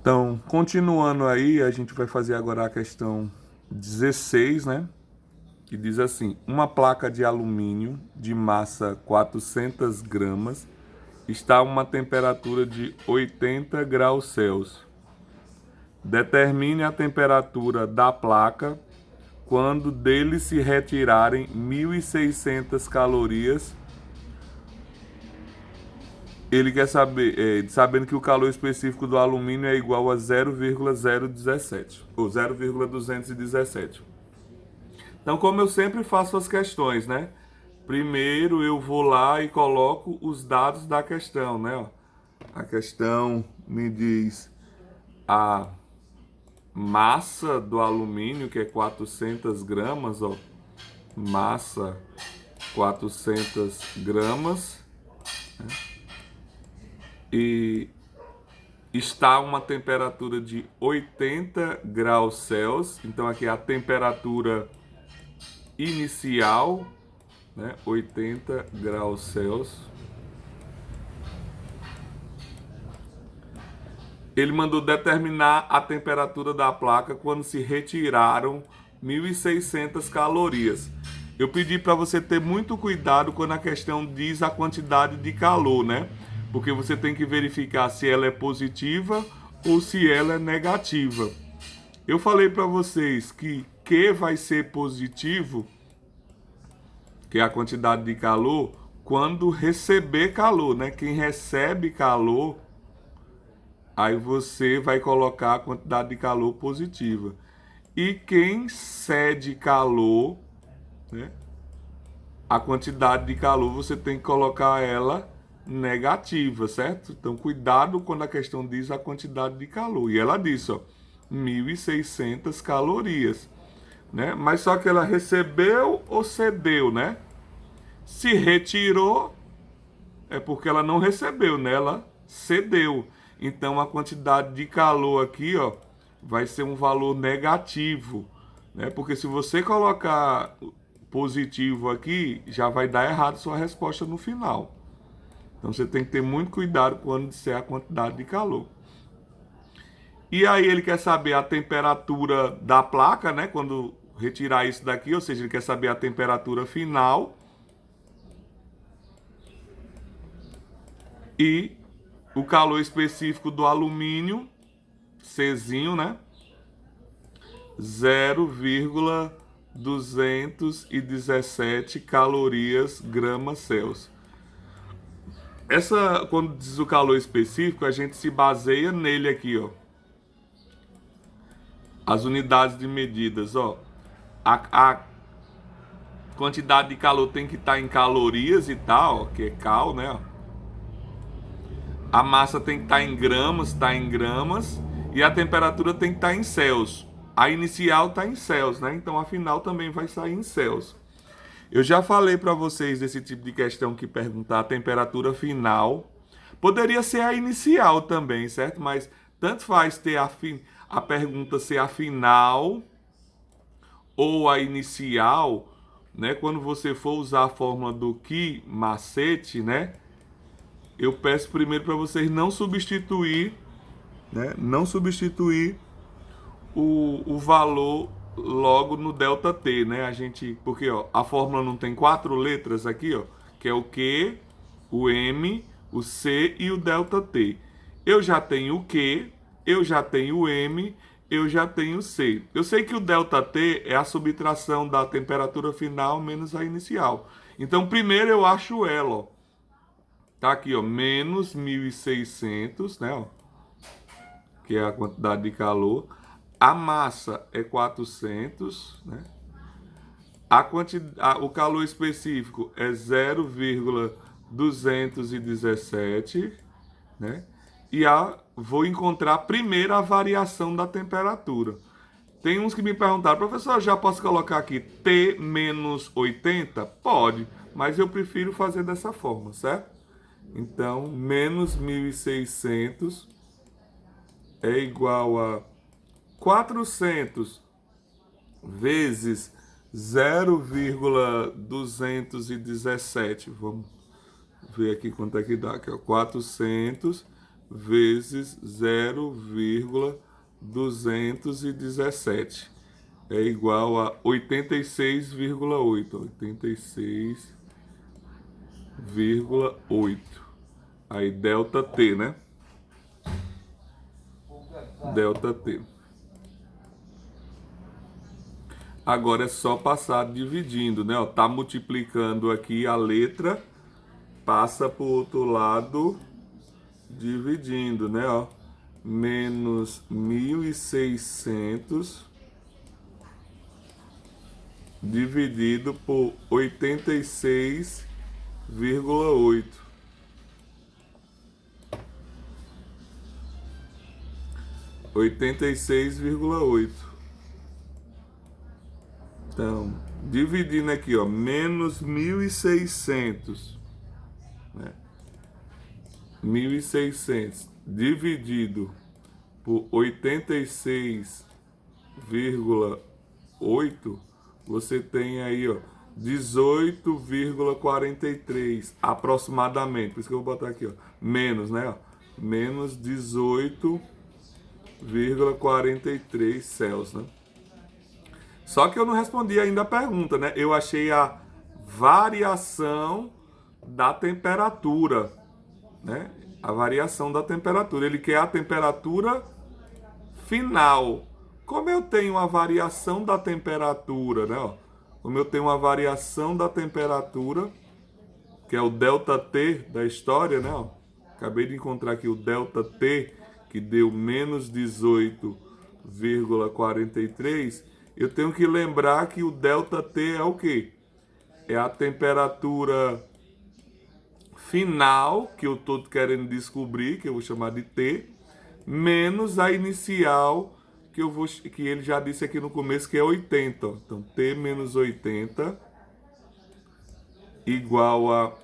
Então, continuando aí, a gente vai fazer agora a questão 16, né? Que diz assim: uma placa de alumínio de massa 400 gramas está a uma temperatura de 80 graus Celsius. Determine a temperatura da placa quando dele se retirarem 1.600 calorias. Ele quer saber, sabendo que o calor específico do alumínio é igual a 0,017 ou 0,217. Então, como eu sempre faço as questões, né? Primeiro eu vou lá e coloco os dados da questão, né? A questão me diz a massa do alumínio, que é 400 gramas, ó. Massa 400 gramas, né? E está a uma temperatura de 80 graus Celsius. Então aqui é a temperatura inicial, né? 80 graus Celsius. Ele mandou determinar a temperatura da placa quando se retiraram 1.600 calorias. Eu pedi para você ter muito cuidado quando a questão diz a quantidade de calor, né? Porque você tem que verificar se ela é positiva ou se ela é negativa. Eu falei para vocês que Q vai ser positivo, que é a quantidade de calor, quando receber calor, né? Quem recebe calor, aí você vai colocar a quantidade de calor positiva. E quem cede calor, né? A quantidade de calor você tem que colocar ela negativa, certo? Então cuidado quando a questão diz a quantidade de calor. E ela disse, ó, 1.600 calorias, né? Mas só que ela recebeu ou cedeu, né? Se retirou, é porque ela não recebeu, né? Ela cedeu. Então a quantidade de calor aqui, ó, vai ser um valor negativo, né? Porque se você colocar positivo aqui, já vai dar errado sua resposta no final. Então você tem que ter muito cuidado quando disser a quantidade de calor. E aí ele quer saber a temperatura da placa, né? Quando retirar isso daqui, ou seja, ele quer saber a temperatura final. E o calor específico do alumínio, Czinho, né? 0,217 calorias gramas Celsius. Quando diz o calor específico, a gente se baseia nele aqui, ó. As unidades de medidas, ó. A quantidade de calor tem que estar em calorias e tal, ó, que é cal, né? Ó. A massa tem que estar em gramas, está em gramas. E a temperatura tem que estar em Celsius. A inicial está em Celsius, né? Então a final também vai sair em Celsius. Eu já falei para vocês desse tipo de questão que perguntar a temperatura final. Poderia ser a inicial também, certo? Mas tanto faz ter a pergunta ser a final ou a inicial, né? Quando você for usar a fórmula do que macete, né? Eu peço primeiro para vocês não substituir, né? Não substituir o valor logo no delta T, né? Porque ó, a fórmula não tem 4 letras aqui, ó, que é o Q, o M, o C e o delta T. Eu já tenho o Q, eu já tenho o M, eu já tenho o C. Eu sei que o delta T é a subtração da temperatura final menos a inicial. Então, primeiro eu acho ela, ó. Tá aqui, ó, menos 1.600, né, ó, que é a quantidade de calor. A massa é 400, né? O calor específico é 0,217, né? E vou encontrar primeiro a variação da temperatura. Tem uns que me perguntaram, professor, já posso colocar aqui T menos 80? Pode, mas eu prefiro fazer dessa forma, certo? Então, menos 1.600 é igual a 400 vezes 0,217. Vamos ver aqui quanto é que dá. Aqui, ó. 400 vezes 0,217 é igual a 86,8. 86,8. Aí delta T, né? Delta T. Agora é só passar dividindo, né? Ó, tá multiplicando aqui a letra, passa para o outro lado dividindo, né? Ó, menos 1.600 dividido por 86,8. 86,8. Então, dividindo aqui, ó, menos 1.600, né? 1.600 dividido por 86,8, você tem aí, ó, 18,43 aproximadamente. Por isso que eu vou botar aqui, ó, menos, né? Ó, menos 18,43 Celsius, né? Só que eu não respondi ainda a pergunta, né? Eu achei a variação da temperatura, né? A variação da temperatura. Ele quer a temperatura final. Como eu tenho a variação da temperatura, né? Ó, como eu tenho uma variação da temperatura, que é o delta T da história, né? Ó, acabei de encontrar aqui o delta T, que deu menos 18,43. Eu tenho que lembrar que o delta T é o quê? É a temperatura final, que eu estou querendo descobrir, que eu vou chamar de T, menos a inicial, que ele já disse aqui no começo, que é 80. Então, T menos 80 igual a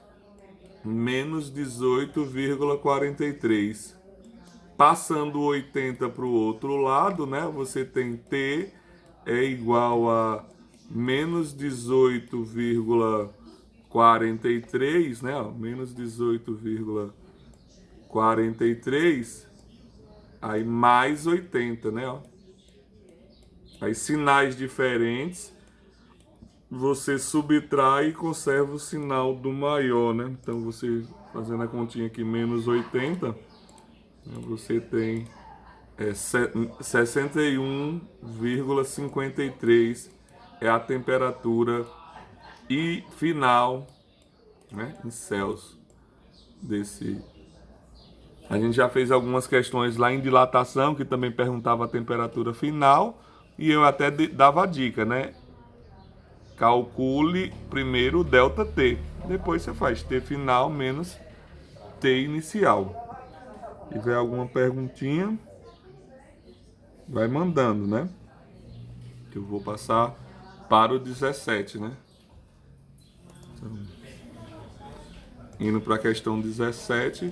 menos 18,43. Passando o 80 para o outro lado, né? Você tem T é igual a menos 18,43, né? Ó, menos 18,43, aí mais 80, né? Ó. Aí sinais diferentes, você subtrai e conserva o sinal do maior, né? Então você, fazendo a continha aqui, menos 80, você tem 61,53 é a temperatura e final, né, em Celsius desse. A gente já fez algumas questões lá em dilatação que também perguntava a temperatura final e eu até dava a dica, né? Calcule primeiro o delta T, depois você faz T final menos T inicial. Se tiver alguma perguntinha, vai mandando, né? Que eu vou passar para o 17, né? Então, indo para a questão 17.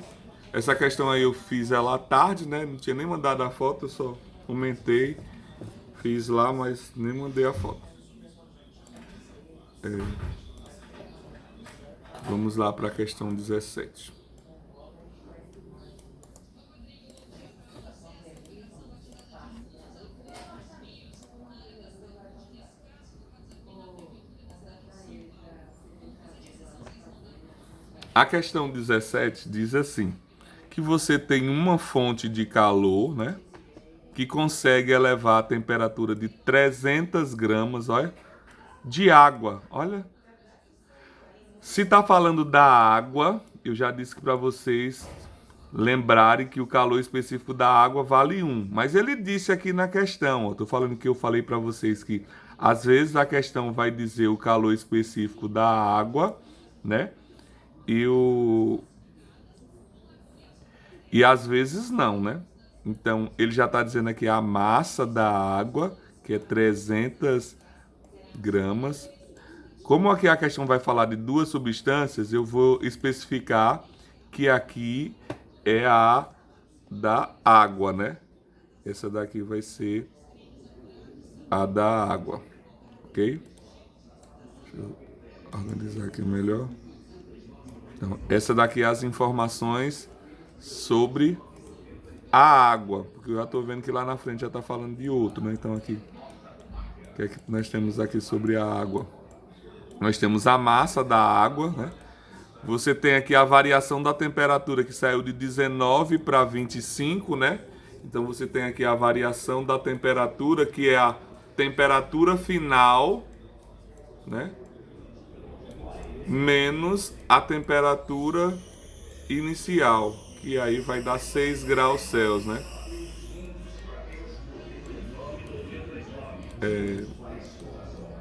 Essa questão aí eu fiz ela à tarde, né? Não tinha nem mandado a foto, eu só comentei. Fiz lá, mas nem mandei a foto. Vamos lá para a questão 17. A questão 17 diz assim, que você tem uma fonte de calor, né, que consegue elevar a temperatura de 300 gramas, olha, de água. Olha, se está falando da água, eu já disse para vocês lembrarem que o calor específico da água vale 1. Mas ele disse aqui na questão, estou falando que eu falei para vocês que às vezes a questão vai dizer o calor específico da água, né? E às vezes não, né? Então, ele já está dizendo aqui a massa da água, que é 300 gramas. Como aqui a questão vai falar de duas substâncias, eu vou especificar que aqui é a da água, né? Essa daqui vai ser a da água, ok? Deixa eu organizar aqui melhor. Então, essa daqui é as informações sobre a água, porque eu já estou vendo que lá na frente já está falando de outro, né? Então aqui, o que é que nós temos aqui sobre a água? Nós temos a massa da água, né? Você tem aqui a variação da temperatura que saiu de 19 para 25, né? Então você tem aqui a variação da temperatura, que é a temperatura final, né? Menos a temperatura inicial, que aí vai dar 6 graus Celsius, né?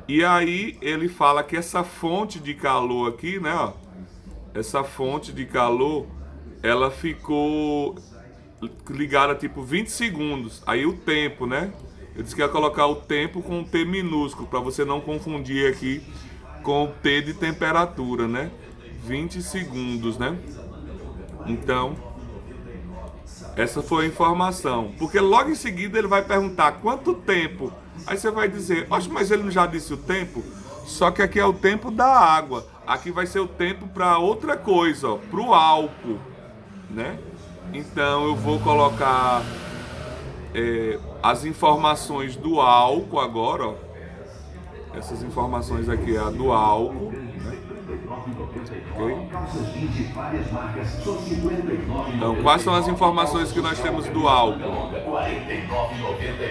E aí ele fala que essa fonte de calor aqui, né, ó, essa fonte de calor, ela ficou ligada tipo 20 segundos. Aí o tempo, né? Eu disse que ia colocar o tempo com o T minúsculo, para você não confundir aqui com o T de temperatura, né? 20 segundos, né? Então, essa foi a informação. Porque logo em seguida ele vai perguntar quanto tempo. Aí você vai dizer, oxe, mas ele não já disse o tempo? Só que aqui é o tempo da água. Aqui vai ser o tempo para outra coisa, ó, para o álcool, né? Então eu vou colocar as informações do álcool agora, ó. Essas informações aqui é a do álcool, né? Okay? Então, quais são as informações que nós temos do álcool?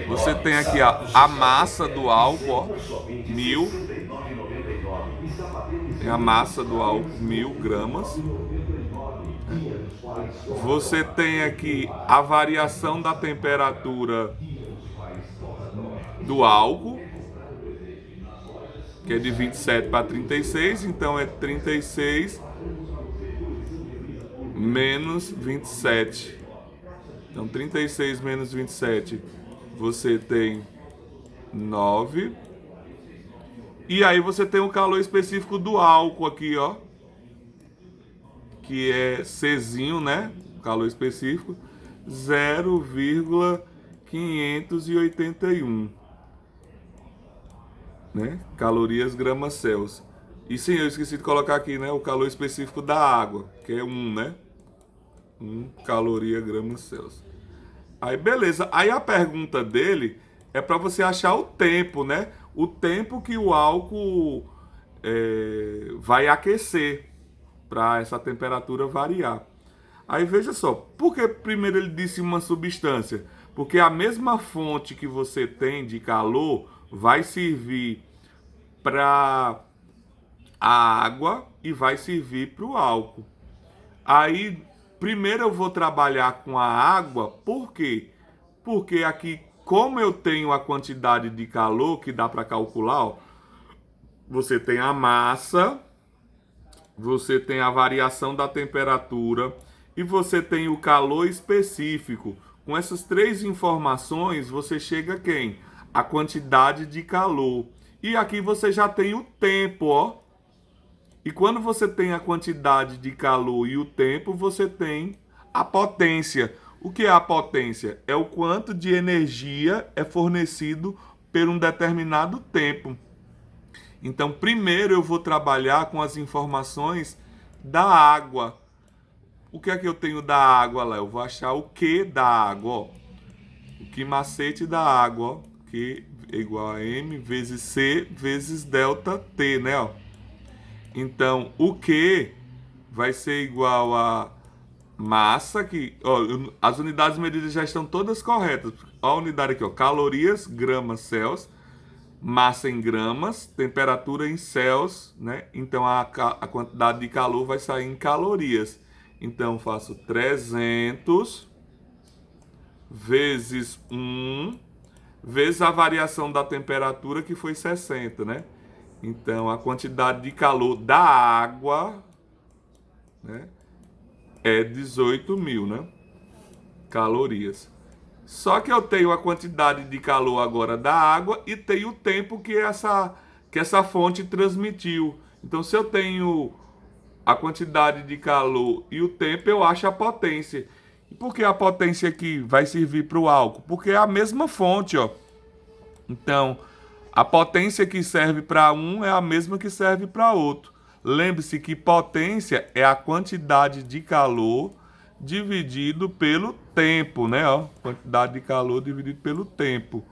Você tem aqui a massa do álcool, ó, 1000. Tem a massa do álcool, 1000 gramas. Você tem aqui a variação da temperatura do álcool, que é de 27 para 36, então é 36 menos 27. Então 36 menos 27, você tem 9. E aí você tem o calor específico do álcool aqui, ó, que é Czinho, né? O calor específico 0,581, né? Calorias gramas Celsius. E sim, eu esqueci de colocar aqui, né, o calor específico da água, que é 1, né? 1 caloria gramas Celsius. Aí beleza. Aí a pergunta dele é para você achar o tempo, né? O tempo que o álcool vai aquecer para essa temperatura variar. Aí veja só, por que primeiro ele disse uma substância? Porque a mesma fonte que você tem de calor vai servir para a água e vai servir para o álcool. Aí, primeiro eu vou trabalhar com a água, por quê? Porque aqui, como eu tenho a quantidade de calor que dá para calcular, ó, você tem a massa, você tem a variação da temperatura e você tem o calor específico. Com essas três informações, você chega a quem? A quantidade de calor. E aqui você já tem o tempo, ó. E quando você tem a quantidade de calor e o tempo, você tem a potência. O que é a potência? É o quanto de energia é fornecido por um determinado tempo. Então, primeiro eu vou trabalhar com as informações da água. O que é que eu tenho da água lá? Eu vou achar o que da água, ó. O que macete da água, ó. Que é igual a M vezes C vezes delta T, né, ó. Então, o que vai ser igual a massa, que ó, as unidades medidas já estão todas corretas. Ó, a unidade aqui, ó, calorias, gramas, Celsius, massa em gramas, temperatura em Celsius, né? Então a quantidade de calor vai sair em calorias. Então faço 300 vezes 1 vezes a variação da temperatura, que foi 60, né? Então a quantidade de calor da água, né, é 18.000, né? Calorias. Só que eu tenho a quantidade de calor agora da água e tenho o tempo que essa fonte transmitiu. Então, se eu tenho a quantidade de calor e o tempo, eu acho a potência. E por que a potência aqui vai servir para o álcool? Porque é a mesma fonte, ó. Então, a potência que serve para um é a mesma que serve para outro. Lembre-se que potência é a quantidade de calor dividido pelo tempo, né? Ó, quantidade de calor dividido pelo tempo.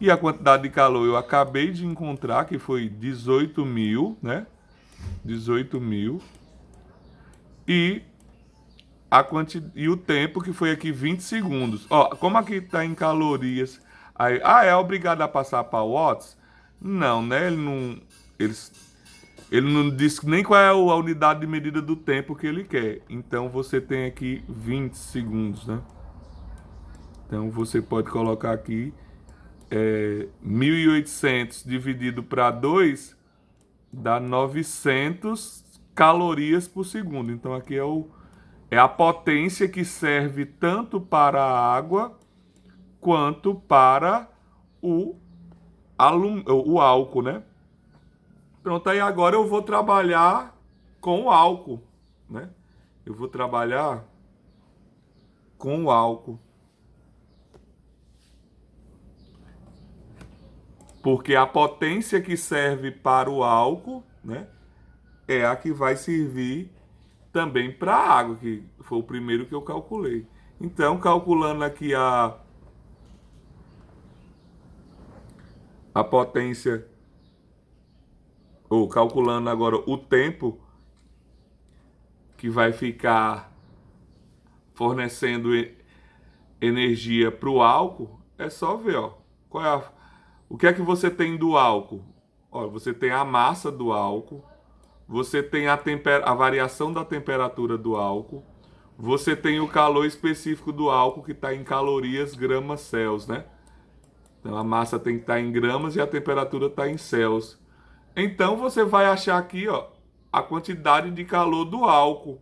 E a quantidade de calor eu acabei de encontrar, que foi 18.000, né? 18.000. E e o tempo, que foi aqui 20 segundos. Ó, como aqui está em calorias. Aí, é obrigado a passar para watts? Não, né? Ele não disse nem qual é a unidade de medida do tempo que ele quer. Então você tem aqui 20 segundos, né? Então você pode colocar aqui 1.800 dividido para 2 dá 900 calorias por segundo. Então aqui é a potência que serve tanto para a água quanto para o álcool, né? Pronto, aí agora eu vou trabalhar com o álcool, né? Eu vou trabalhar com o álcool. Porque a potência que serve para o álcool, né, é a que vai servir também para a água, que foi o primeiro que eu calculei. Então, calculando aqui a potência, ou calculando agora o tempo que vai ficar fornecendo energia para o álcool, é só ver, ó, o que é que você tem do álcool? Ó, você tem a massa do álcool, você tem a variação da temperatura do álcool, você tem o calor específico do álcool, que está em calorias gramas Celsius, né? Então a massa tem que estar em gramas e a temperatura está em Celsius. Então você vai achar aqui, ó, a quantidade de calor do álcool,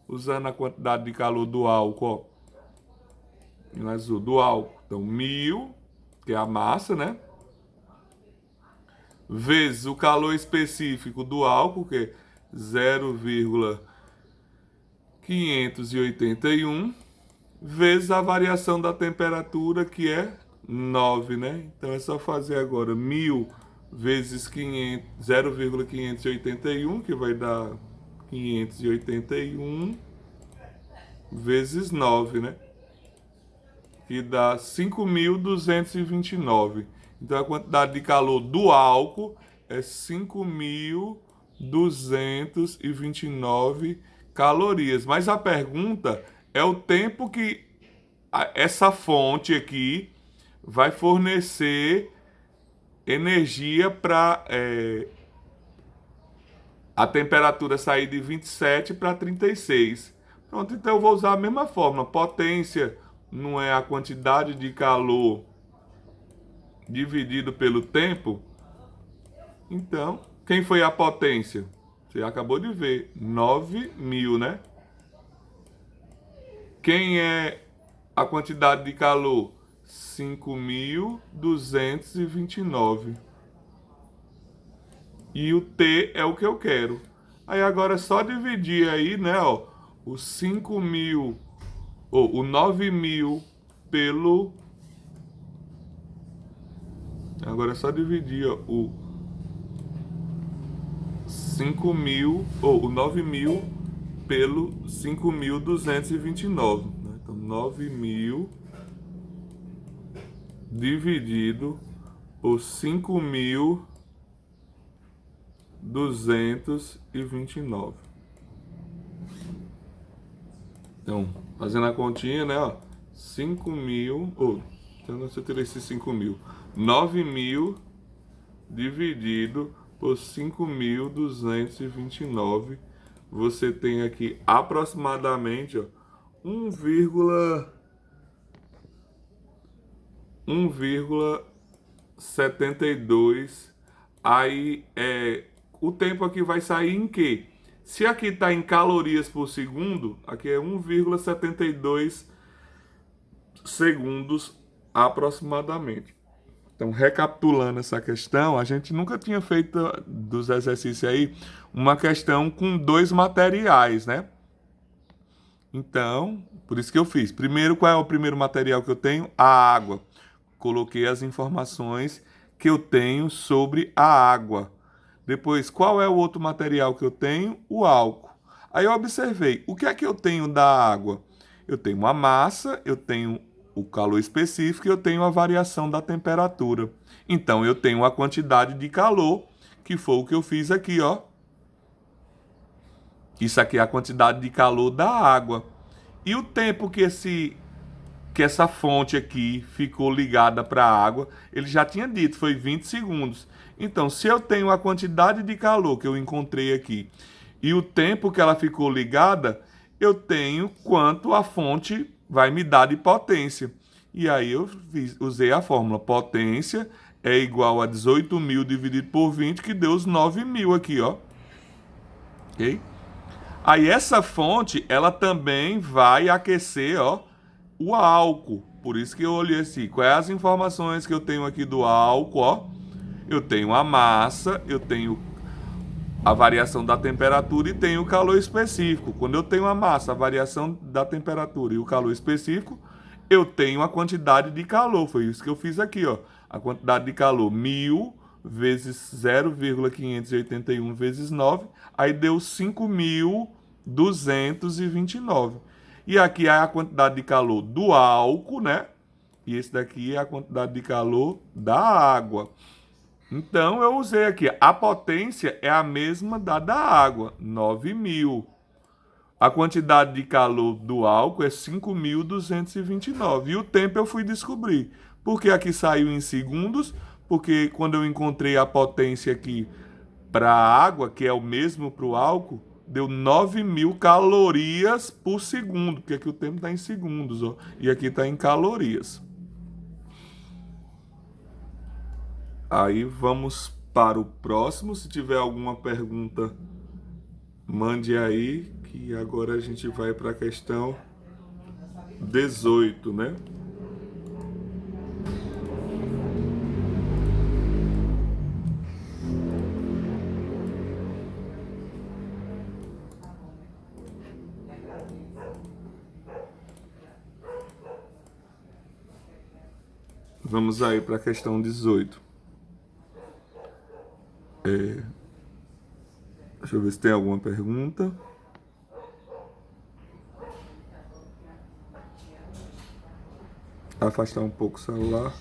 usando a quantidade de calor do álcool, ó, em azul, do álcool. Então 1.000, que é a massa, né? Vezes o calor específico do álcool, que é 0,581, vezes a variação da temperatura, que é 9, né? Então é só fazer agora 1.000 vezes 0,581, que vai dar 581 vezes 9, né? Que dá 5.229. Então a quantidade de calor do álcool é 5.229 calorias. Mas a pergunta é o tempo que essa fonte aqui vai fornecer energia para a temperatura sair de 27 para 36. Pronto, então eu vou usar a mesma fórmula. Potência não é a quantidade de calor dividido pelo tempo? Então, quem foi a potência? Você acabou de ver, 9.000, né? Quem é a quantidade de calor? 5.229. E o T é o que eu quero. Aí agora é só dividir aí, né, ó, o 5.000, ou o 9.000 pelo... Agora é só dividir, ó, o 5.000, ou o 9.000 pelo 5.229. Né? Então, 9.000 dividido por 5.229. Então, fazendo a continha, né, ó, 5.000, então você teria esses 5.000. 9.000 dividido por 5.229. Você tem aqui aproximadamente, ó, 1,72. Aí o tempo aqui vai sair em quê? Se aqui está em calorias por segundo, aqui é 1,72 segundos aproximadamente. Então, recapitulando essa questão, a gente nunca tinha feito dos exercícios aí uma questão com dois materiais, né? Então, por isso que eu fiz. Primeiro, qual é o primeiro material que eu tenho? A água. Coloquei as informações que eu tenho sobre a água. Depois, qual é o outro material que eu tenho? O álcool. Aí eu observei, o que é que eu tenho da água? Eu tenho uma massa, eu tenho o calor específico e eu tenho a variação da temperatura. Então, eu tenho a quantidade de calor, que foi o que eu fiz aqui, ó. Isso aqui é a quantidade de calor da água. E o tempo que essa fonte aqui ficou ligada para a água, ele já tinha dito, foi 20 segundos. Então, se eu tenho a quantidade de calor que eu encontrei aqui e o tempo que ela ficou ligada, eu tenho quanto a fonte vai me dar de potência. E aí eu usei a fórmula potência é igual a 18.000 dividido por 20, que deu os 9.000 aqui, ó. Ok? Aí essa fonte, ela também vai aquecer, ó, o álcool. Por isso que eu olhei assim, quais as informações que eu tenho aqui do álcool, ó? Eu tenho a massa, eu tenho a variação da temperatura e tenho o calor específico. Quando eu tenho a massa, a variação da temperatura e o calor específico, eu tenho a quantidade de calor. Foi isso que eu fiz aqui, ó. A quantidade de calor, 1.000 vezes 0,581 vezes 9, aí deu 5.229. E aqui é a quantidade de calor do álcool, né? E esse daqui é a quantidade de calor da água. Então, eu usei aqui. A potência é a mesma da água, 9.000. A quantidade de calor do álcool é 5.229. E o tempo eu fui descobrir. Porque aqui saiu em segundos, porque quando eu encontrei a potência aqui para a água, que é o mesmo para o álcool, deu 9.000 calorias por segundo, porque aqui o tempo está em segundos, ó, e aqui está em calorias. Aí vamos para o próximo. Se tiver alguma pergunta, mande aí, que agora a gente vai para a questão 18, né? Vamos aí para a questão 18. Deixa eu ver se tem alguma pergunta. Afastar um pouco o celular.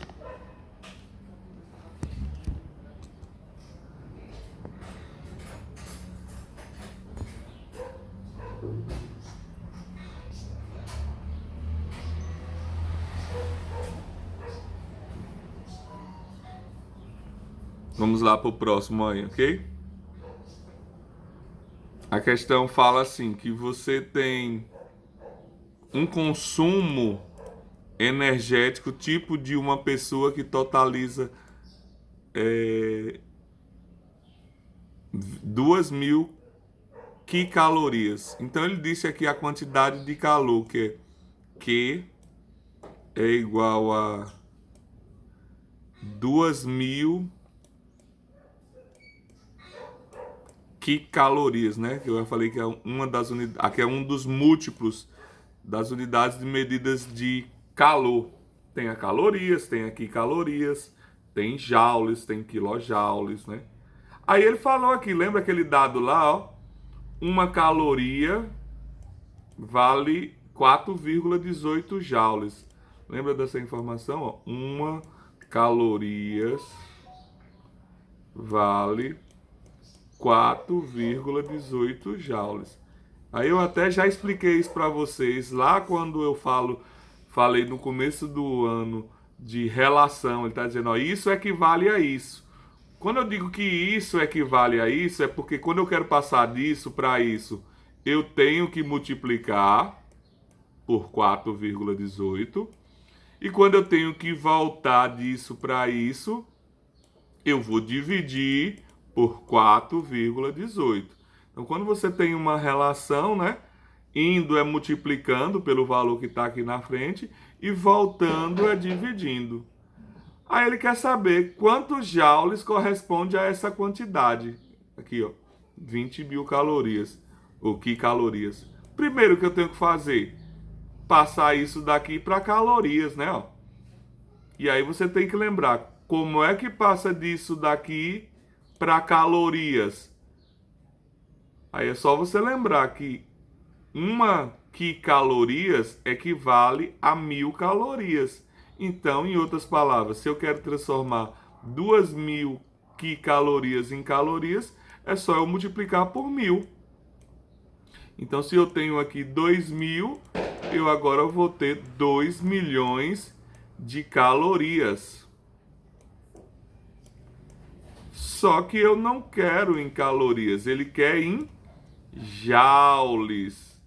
Vamos lá para o próximo aí, ok? A questão fala assim, que você tem um consumo energético tipo de uma pessoa que totaliza 2.000 quicalorias. Então ele disse aqui a quantidade de calor, que é Q é igual a 2.000 quicalorias, né? Que eu já falei que é uma das unidades, aqui é um dos múltiplos das unidades de medidas de calor. Tem a calorias, tem aqui calorias, tem joules, tem quilojoules, né? Aí ele falou aqui, lembra aquele dado lá, ó? Uma caloria vale 4,18 joules. Lembra dessa informação, ó? Uma calorias vale 4,18 joules. Aí eu até já expliquei isso para vocês lá quando eu falei no começo do ano de relação. Ele está dizendo, ó, isso equivale a isso. Quando eu digo que isso equivale a isso, é porque quando eu quero passar disso para isso, eu tenho que multiplicar por 4,18. E quando eu tenho que voltar disso para isso, eu vou dividir por 4,18. Então, quando você tem uma relação, né? Indo é multiplicando pelo valor que está aqui na frente e voltando é dividindo. Aí ele quer saber quantos joules corresponde a essa quantidade. Aqui, ó, 20.000 calorias, ou quicalorias. Primeiro que eu tenho que fazer, passar isso daqui para calorias, né? Ó. E aí você tem que lembrar, como é que passa disso daqui para calorias? Aí é só você lembrar que uma quicalorias equivale a 1.000 calorias. Então, em outras palavras, se eu quero transformar 2.000 quicalorias em calorias, é só eu multiplicar por 1.000. Então, se eu tenho aqui 2.000, eu agora vou ter 2 milhões de calorias. Só que eu não quero em calorias, ele quer em joules.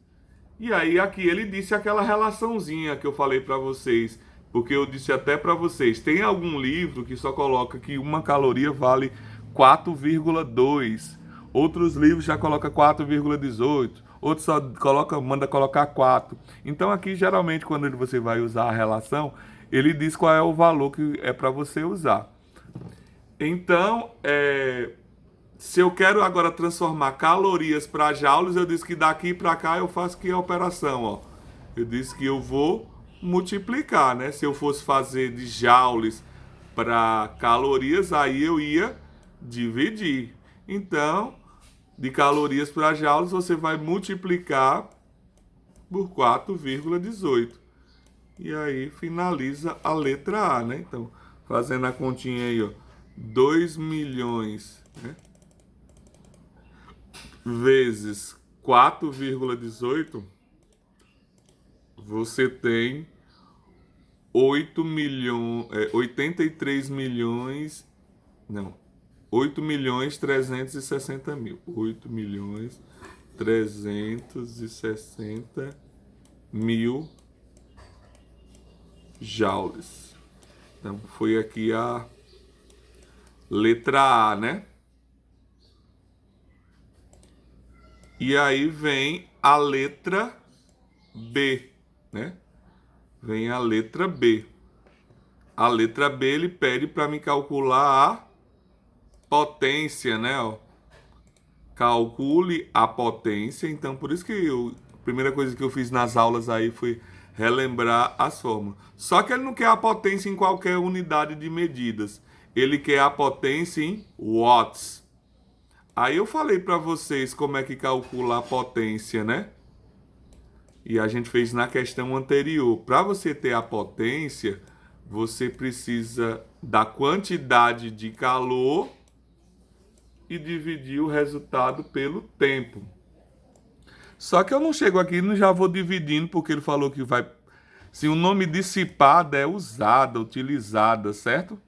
E aí aqui ele disse aquela relaçãozinha que eu falei para vocês, porque eu disse até para vocês, tem algum livro que só coloca que uma caloria vale 4,2. Outros livros já colocam 4,18. Outros só manda colocar 4. Então aqui geralmente quando você vai usar a relação, ele diz qual é o valor que é para você usar. Então, se eu quero agora transformar calorias para joules, eu disse que daqui para cá eu faço que a operação, ó. Eu disse que eu vou multiplicar, né? Se eu fosse fazer de joules para calorias, aí eu ia dividir. Então, de calorias para joules, você vai multiplicar por 4,18. E aí finaliza a letra A, né? Então, fazendo a continha aí, ó. 2 milhões, né? Vezes 4,18, você tem 83 milhões, não, 8 milhões 360 mil. 8 milhões 360 mil joules. Então, foi aqui a letra A, né? E aí vem a letra B, né? Vem a letra B. A letra B ele pede para me calcular a potência, né? Ó. Calcule a potência. Então, por isso que a primeira coisa que eu fiz nas aulas aí foi relembrar as fórmulas. Só que ele não quer a potência em qualquer unidade de medidas. Ele quer a potência em watts. Aí eu falei para vocês como é que calcula a potência, né? E a gente fez na questão anterior. Para você ter a potência, você precisa da quantidade de calor e dividir o resultado pelo tempo. Só que eu não chego aqui e já vou dividindo, porque ele falou que vai... Se o nome dissipada é usada, utilizada, certo?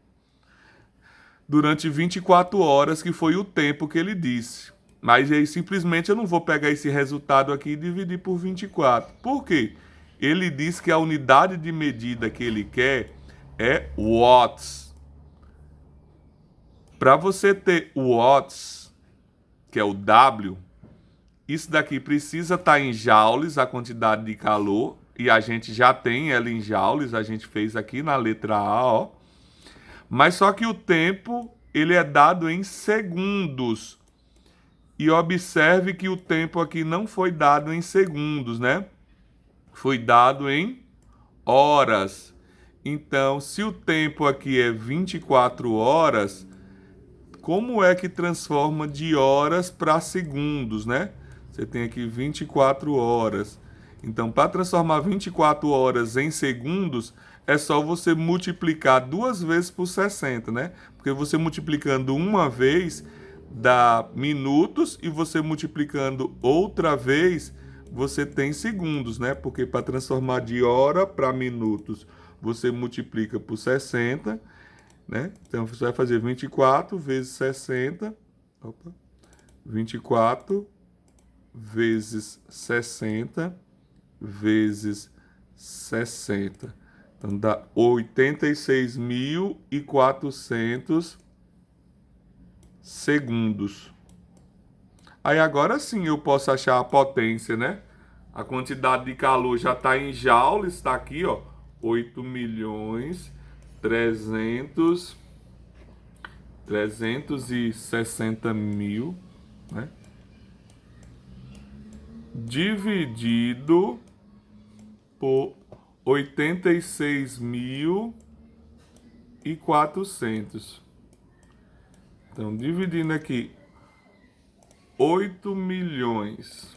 Durante 24 horas, que foi o tempo que ele disse. Mas aí simplesmente eu não vou pegar esse resultado aqui e dividir por 24. Por quê? Ele diz que a unidade de medida que ele quer é watts. Para você ter watts, que é o W, isso daqui precisa estar em joules, a quantidade de calor, e a gente já tem ela em joules, a gente fez aqui na letra A, ó. Mas só que o tempo, ele é dado em segundos. E observe que o tempo aqui não foi dado em segundos, né? Foi dado em horas. Então, se o tempo aqui é 24 horas, como é que transforma de horas para segundos, né? Você tem aqui 24 horas. Então, para transformar 24 horas em segundos, é só você multiplicar 2 vezes por 60, né? Porque você multiplicando uma vez dá minutos e você multiplicando outra vez você tem segundos, né? Porque para transformar de hora para minutos, você multiplica por 60, né? Então você vai fazer 24 vezes 60. Opa. 24 vezes 60 vezes 60. Então dá 86.400 segundos. Aí agora sim eu posso achar a potência, né? A quantidade de calor já está em joules, está aqui, ó. 8 milhões 360 mil, né? Dividido por 86.400. Então, dividindo aqui 8 milhões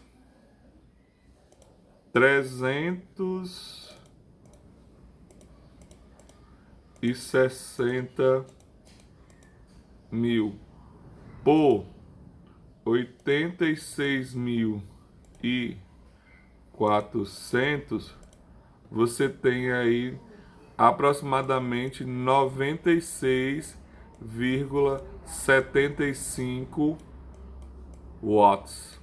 360.000 por 86.400, você tem aí aproximadamente 96,75 watts.